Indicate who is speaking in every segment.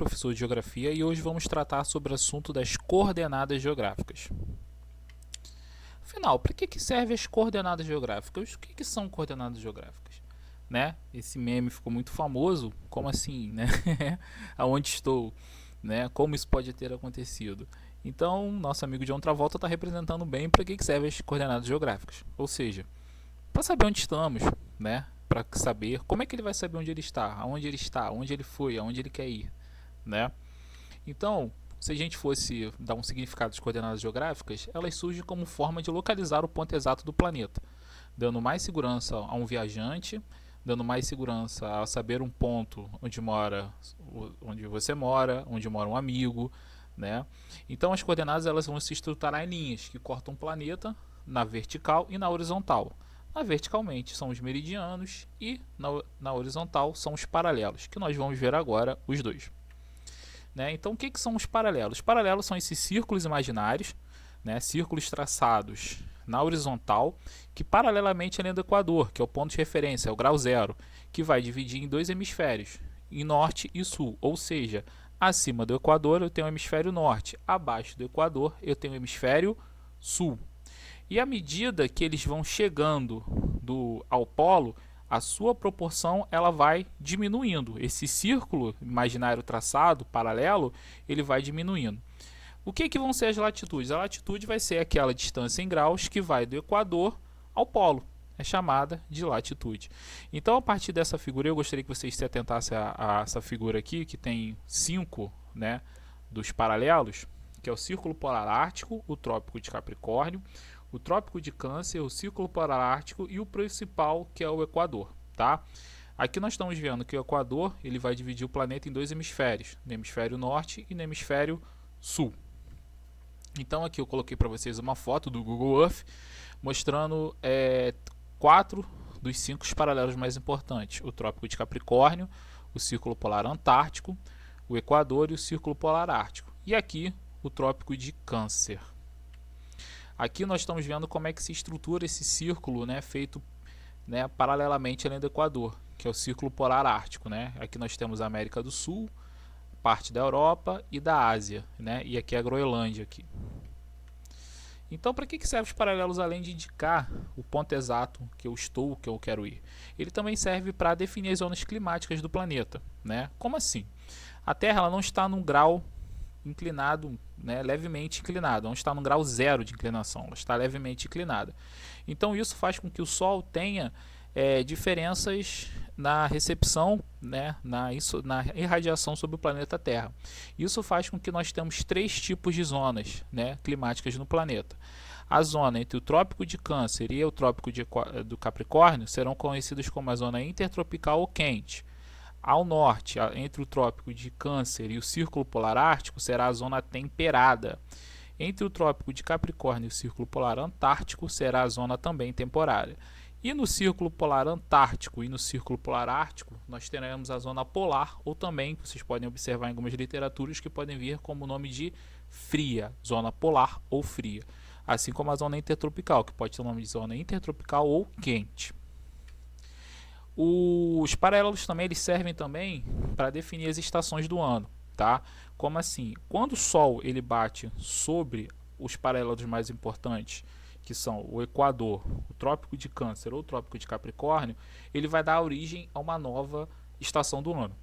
Speaker 1: Professor de Geografia, e hoje vamos tratar sobre o assunto das coordenadas geográficas. Afinal, para que servem as coordenadas geográficas? O que são coordenadas geográficas? Né? Esse meme ficou muito famoso, como assim, né? Aonde estou? Né? Como isso pode ter acontecido? Então, nosso amigo John Travolta está representando bem para que servem as coordenadas geográficas. Ou seja, para saber onde estamos, né? Para saber como é que ele vai saber onde ele está, onde ele foi, aonde ele quer ir, né? Então, se a gente fosse dar um significado às coordenadas geográficas, elas surgem como forma de localizar o ponto exato do planeta, dando mais segurança a um viajante, dando mais segurança a saber um ponto onde você mora, onde mora um amigo, né? Então, as coordenadas elas vão se estruturar em linhas que cortam o planeta na vertical e na horizontal. Na verticalmente são os meridianos e na horizontal são os paralelos, que nós vamos ver agora os dois. Né? Então, o que são os paralelos? Os paralelos são esses círculos imaginários, né? Círculos traçados na horizontal, que paralelamente à linha do Equador, que é o ponto de referência, é o grau zero, que vai dividir em dois hemisférios, em norte e sul, ou seja, acima do Equador eu tenho o hemisfério norte, abaixo do Equador eu tenho o hemisfério sul. E à medida que eles vão chegando ao polo, a sua proporção ela vai diminuindo. Esse círculo imaginário traçado, paralelo, ele vai diminuindo. O que vão ser as latitudes? A latitude vai ser aquela distância em graus que vai do Equador ao polo. É chamada de latitude. Então, a partir dessa figura, eu gostaria que vocês se atentassem a essa figura aqui, que tem 5, né, dos paralelos, que é o Círculo Polar Ártico, o Trópico de Capricórnio, o Trópico de Câncer, o Círculo Polar Ártico e o principal, que é o Equador, tá? Aqui nós estamos vendo que o Equador ele vai dividir o planeta em dois hemisférios, no hemisfério norte e no hemisfério sul. Então aqui eu coloquei para vocês uma foto do Google Earth mostrando 4 dos 5 paralelos mais importantes: o Trópico de Capricórnio, o Círculo Polar Antártico, o Equador e o Círculo Polar Ártico. E aqui o Trópico de Câncer. Aqui nós estamos vendo como é que se estrutura esse círculo, né, feito, né, paralelamente à linha do Equador, que é o Círculo Polar Ártico, né? Aqui nós temos a América do Sul, parte da Europa e da Ásia, né? E aqui a Groenlândia aqui. Então, para que servem os paralelos além de indicar o ponto exato que eu estou, que eu quero ir? Ele também serve para definir as zonas climáticas do planeta, né? Como assim? A Terra ela não está num grau inclinado, né, levemente inclinado, não está no grau zero de inclinação, ela está levemente inclinada. Então isso faz com que o Sol tenha diferenças na recepção, né, na irradiação sobre o planeta Terra. Isso faz com que nós tenhamos 3 tipos de zonas, né, climáticas no planeta. A zona entre o Trópico de Câncer e o Trópico do Capricórnio serão conhecidas como a zona intertropical ou quente. Ao norte, entre o Trópico de Câncer e o Círculo Polar Ártico, será a zona temperada. Entre o Trópico de Capricórnio e o Círculo Polar Antártico, será a zona também temporária. E no Círculo Polar Antártico e no Círculo Polar Ártico, nós teremos a zona polar, ou também, vocês podem observar em algumas literaturas, que podem vir como nome de fria, zona polar ou fria. Assim como a zona intertropical, que pode ter o nome de zona intertropical ou quente. Os paralelos também eles servem também para definir as estações do ano, tá? Como assim? Quando o Sol ele bate sobre os paralelos mais importantes, que são o Equador, o Trópico de Câncer ou o Trópico de Capricórnio, ele vai dar origem a uma nova estação do ano,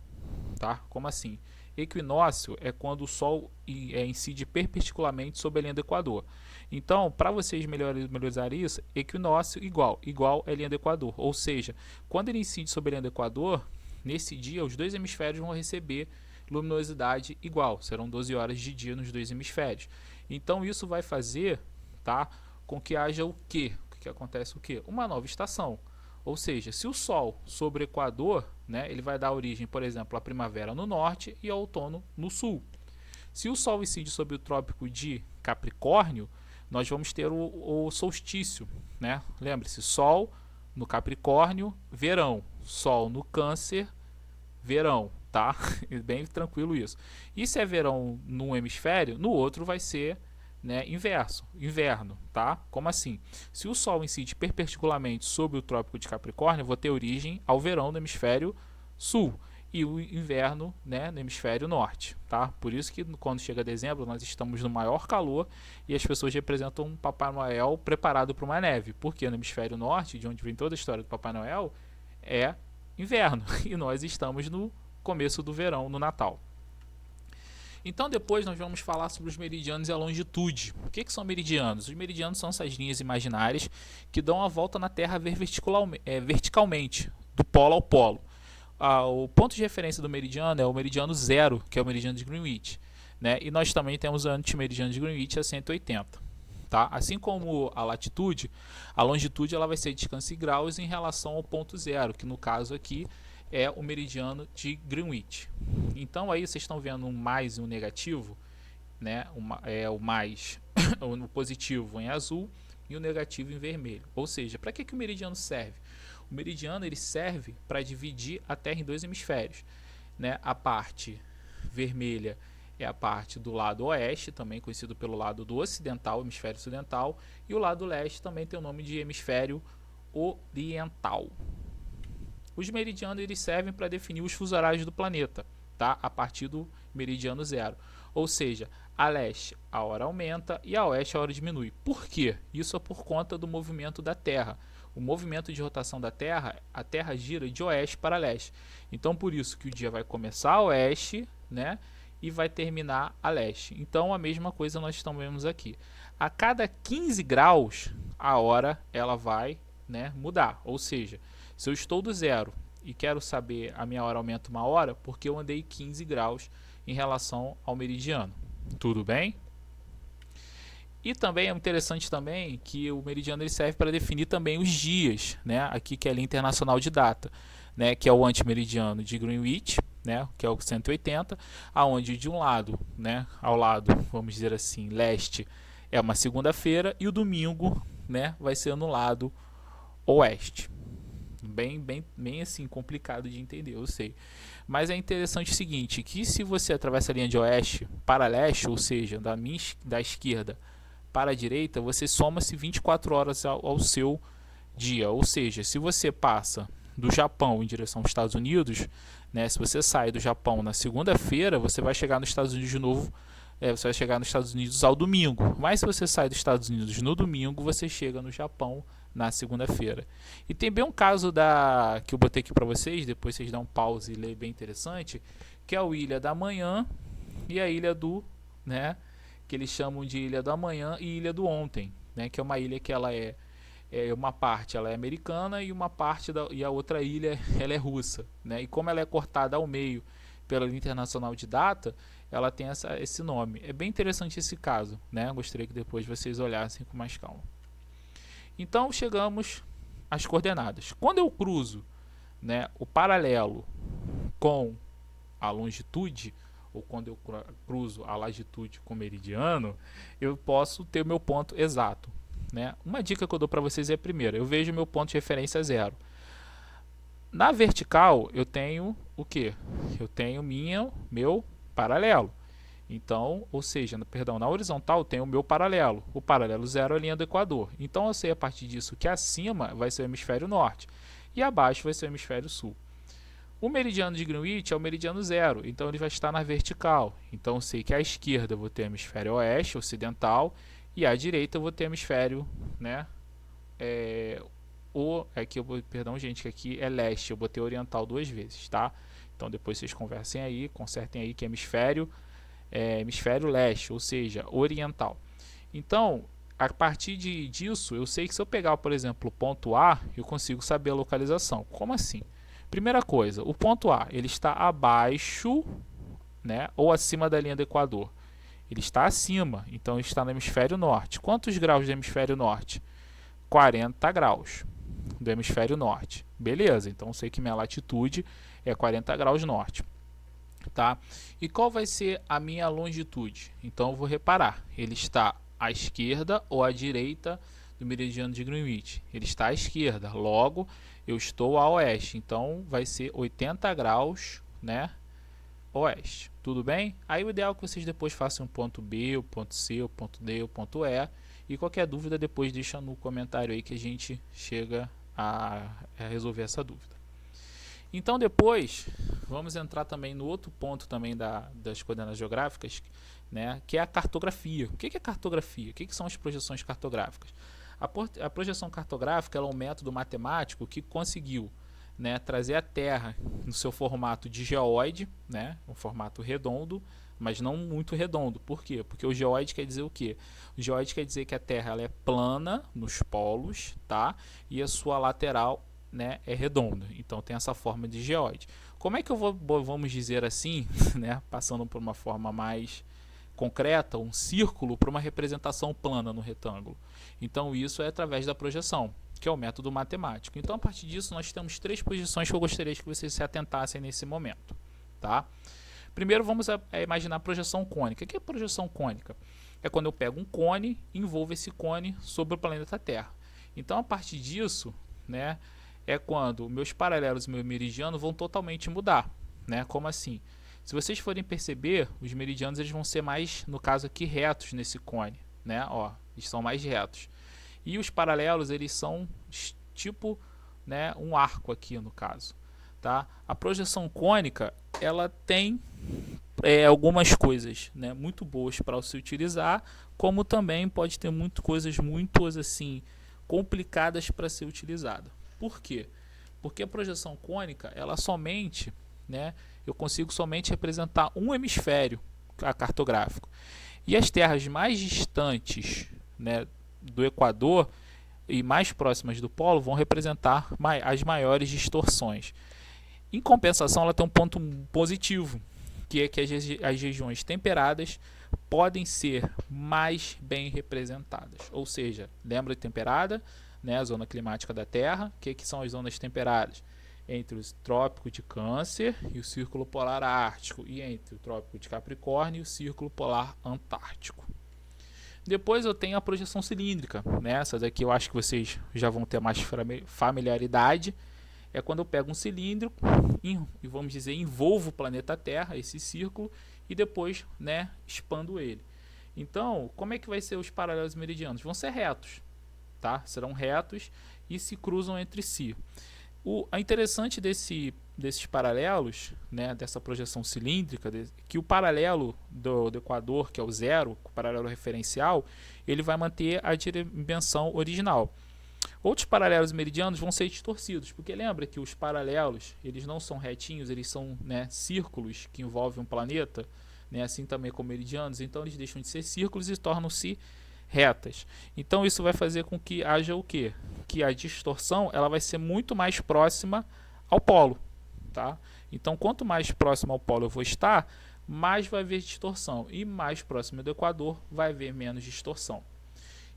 Speaker 1: tá? Como assim? Equinócio é quando o Sol incide perpendicularmente sobre a linha do Equador. Então, para vocês melhorar isso, equinócio igual é linha do Equador. Ou seja, quando ele incide sobre a linha do Equador, nesse dia os dois hemisférios vão receber luminosidade igual. Serão 12 horas de dia nos dois hemisférios. Então, isso vai fazer, tá, com que haja o quê? Que acontece o quê? Uma nova estação. Ou seja, se o Sol sobre o Equador, né, ele vai dar origem, por exemplo, à primavera no norte e ao outono no sul. Se o Sol incide sobre o Trópico de Capricórnio, nós vamos ter o solstício, né? Lembre-se, Sol no Capricórnio, verão. Sol no Câncer, verão, tá? Bem tranquilo isso. E se é verão num hemisfério, no outro vai ser, né, inverno, tá? Como assim? Se o Sol incide perpendicularmente sobre o Trópico de Capricórnio, eu vou ter origem ao verão no hemisfério sul. e o inverno, né, no hemisfério norte, tá? Por isso que quando chega dezembro nós estamos no maior calor e as pessoas representam um Papai Noel preparado para uma neve, porque no hemisfério norte, de onde vem toda a história do Papai Noel, é inverno e nós estamos no começo do verão, no Natal. Então depois nós vamos falar sobre os meridianos e a longitude. O que são meridianos? Os meridianos são essas linhas imaginárias que dão a volta na Terra verticalmente, do polo ao polo. O ponto de referência do meridiano é o meridiano zero, que é o meridiano de Greenwich, né? E nós também temos o antimeridiano de Greenwich a 180. Tá? Assim como a latitude, a longitude ela vai ser descanso em graus em relação ao ponto zero, que no caso aqui é o meridiano de Greenwich. Então aí vocês estão vendo um mais e um negativo, né? O mais o positivo em azul e o negativo em vermelho. Ou seja, para que o meridiano serve? O meridiano ele serve para dividir a Terra em dois hemisférios, né? A parte vermelha é a parte do lado oeste, também conhecido pelo lado do ocidental, hemisfério ocidental, e o lado leste também tem o nome de hemisfério oriental. Os meridianos eles servem para definir os fusos horários do planeta, tá? A partir do meridiano zero. Ou seja, a leste a hora aumenta e a oeste a hora diminui. Por quê? Isso é por conta do movimento da Terra. O movimento de rotação da Terra, a Terra gira de oeste para leste. Então por isso que o dia vai começar a oeste, né? E vai terminar a leste. Então a mesma coisa nós estamos vendo aqui. A cada 15 graus a hora ela vai, né, mudar. Ou seja, se eu estou do zero e quero saber a minha hora aumenta uma hora, porque eu andei 15 graus em relação ao meridiano. Tudo bem? E também é interessante também que o meridiano ele serve para definir também os dias, né? Aqui que é a linha internacional de data, né? Que é o antimeridiano de Greenwich, né? Que é o 180, aonde de um lado, né? Ao lado, vamos dizer assim, leste é uma segunda-feira e o domingo, né? Vai ser no lado oeste. Bem assim complicado de entender, eu sei. Mas é interessante o seguinte, que se você atravessa a linha de oeste para leste, ou seja, da esquerda para a direita, você soma-se 24 horas ao seu dia. Ou seja, se você passa do Japão em direção aos Estados Unidos, né, se você sai do Japão na segunda-feira, você vai chegar nos Estados Unidos de novo. Você vai chegar nos Estados Unidos ao domingo. Mas se você sai dos Estados Unidos no domingo, você chega no Japão na segunda-feira. E tem bem um caso que eu botei aqui para vocês, depois vocês dão um pause e lê, bem interessante, que é a Ilha da Manhã e a Ilha do, né, que eles chamam de Ilha da Manhã e Ilha do Ontem, né, que é uma ilha que ela é uma parte ela é americana e uma parte e a outra ilha ela é russa, né? E como ela é cortada ao meio pela linha internacional de data, ela tem esse nome. É bem interessante esse caso, né? Gostaria que depois vocês olhassem com mais calma. Então chegamos às coordenadas. Quando eu cruzo, né, o paralelo com a longitude, ou quando eu cruzo a latitude com o meridiano, eu posso ter o meu ponto exato, né? Uma dica que eu dou para vocês é a primeira: eu vejo meu ponto de referência zero. Na vertical eu tenho o que? Eu tenho meu paralelo. Então, ou seja, na horizontal tem o meu paralelo. O paralelo zero é a linha do Equador. Então eu sei a partir disso que acima vai ser o hemisfério norte e abaixo vai ser o hemisfério sul. O meridiano de Greenwich é o meridiano zero, então ele vai estar na vertical. Então eu sei que à esquerda eu vou ter o hemisfério oeste, ocidental, e à direita eu vou ter o hemisfério, né? Perdão, gente, que aqui é leste, eu botei oriental duas vezes, tá? Então depois vocês conversem aí, consertem aí que é hemisfério leste, ou seja, oriental. Então, a partir disso, eu sei que se eu pegar, por exemplo, o ponto A, eu consigo saber a localização. Como assim? Primeira coisa, o ponto A ele está abaixo, né, ou acima da linha do Equador. Ele está acima, então ele está no hemisfério norte. Quantos graus do hemisfério norte? 40 graus do hemisfério norte. Beleza, então eu sei que minha latitude é 40 graus norte. Tá? E qual vai ser a minha longitude? Então eu vou reparar, ele está à esquerda ou à direita do meridiano de Greenwich. Ele está à esquerda, logo eu estou a oeste, então vai ser 80 graus, né, oeste. Tudo bem? Aí o ideal é que vocês depois façam o ponto B, o ponto C, o ponto D, o ponto E. E qualquer dúvida depois deixa no comentário aí que a gente chega a resolver essa dúvida. Então depois vamos entrar também no outro ponto também das coordenadas geográficas, né, que é a cartografia. O que é cartografia? O que são as projeções cartográficas? A projeção cartográfica é um método matemático que conseguiu, né, trazer a Terra no seu formato de geóide, né, um formato redondo, mas não muito redondo. Por quê? Porque o geóide quer dizer o quê? O geóide quer dizer que a Terra ela é plana nos polos, tá? E a sua lateral, né, é redonda. Então tem essa forma de geóide. Como é que eu vou, vamos dizer assim, né, passando por uma forma mais concreta, um círculo para uma representação plana no retângulo? Então isso é através da projeção, que é o método matemático. Então a partir disso nós temos 3 posições que eu gostaria que vocês se atentassem nesse momento, tá? Primeiro vamos imaginar a projeção cônica. O que é projeção cônica? É quando eu pego um cone e envolvo esse cone sobre o planeta Terra. Então a partir disso, né, é quando meus paralelos e meu meridiano vão totalmente mudar, né? Como assim? Se vocês forem perceber, os meridianos eles vão ser mais, no caso aqui, retos nesse cone, né? Ó, eles são mais retos. E os paralelos eles são tipo, né, um arco aqui no caso, tá? A projeção cônica ela tem algumas coisas, né, muito boas para se utilizar, como também pode ter coisas muito assim complicadas para ser utilizada. Por quê? Porque a projeção cônica ela somente, né, eu consigo somente representar um hemisfério cartográfico. E as terras mais distantes, né, do Equador e mais próximas do polo vão representar as maiores distorções. Em compensação, ela tem um ponto positivo, que é que as regiões temperadas podem ser mais bem representadas. Ou seja, lembra de temperada, né, a zona climática da Terra. O que são as zonas temperadas? Entre o Trópico de Câncer e o Círculo Polar Ártico, e entre o Trópico de Capricórnio e o Círculo Polar Antártico. Depois eu tenho a projeção cilíndrica, né? Essa daqui eu acho que vocês já vão ter mais familiaridade. É quando eu pego um cilindro e vamos dizer, envolvo o planeta Terra, esse círculo, e depois, né, expando ele. Então, como é que vai ser os paralelos meridianos? Vão ser retos, tá? Serão retos e se cruzam entre si. O interessante desses paralelos, né, dessa projeção cilíndrica, que o paralelo do Equador, que é o zero, o paralelo referencial, ele vai manter a dimensão original. Outros paralelos meridianos vão ser distorcidos, porque lembra que os paralelos eles não são retinhos, eles são, né, círculos que envolvem um planeta, né, assim também como meridianos, então eles deixam de ser círculos e tornam-se retas. Então isso vai fazer com que haja o quê? Que a distorção ela vai ser muito mais próxima ao polo, tá? Então quanto mais próximo ao polo eu vou estar, mais vai haver distorção, e mais próximo do Equador vai haver menos distorção.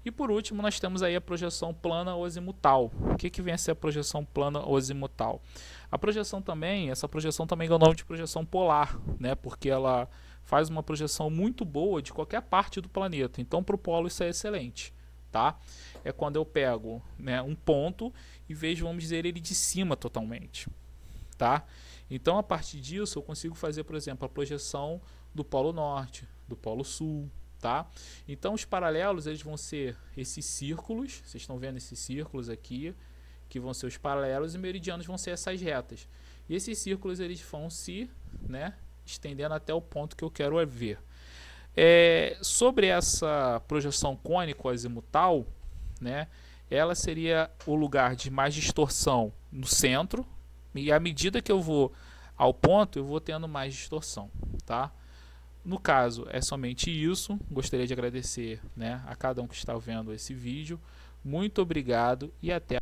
Speaker 1: E por último nós temos aí a projeção plana azimutal. O que vem a ser a projeção plana azimutal? Essa projeção também é o nome de projeção polar, né? Porque ela faz uma projeção muito boa de qualquer parte do planeta. Então para o polo isso é excelente, tá? É quando eu pego, né, um ponto e vejo, vamos dizer, ele de cima totalmente, tá? Então a partir disso eu consigo fazer, por exemplo, a projeção do polo norte, do polo sul, tá? Então os paralelos eles vão ser esses círculos, vocês estão vendo esses círculos aqui, que vão ser os paralelos, e meridianos vão ser essas retas. E esses círculos eles vão se, né, estendendo até o ponto que eu quero ver. Sobre essa projeção cônico-azimutal, né, ela seria o lugar de mais distorção no centro, e à medida que eu vou ao ponto, eu vou tendo mais distorção, tá? No caso, é somente isso. Gostaria de agradecer, né, a cada um que está vendo esse vídeo. Muito obrigado e até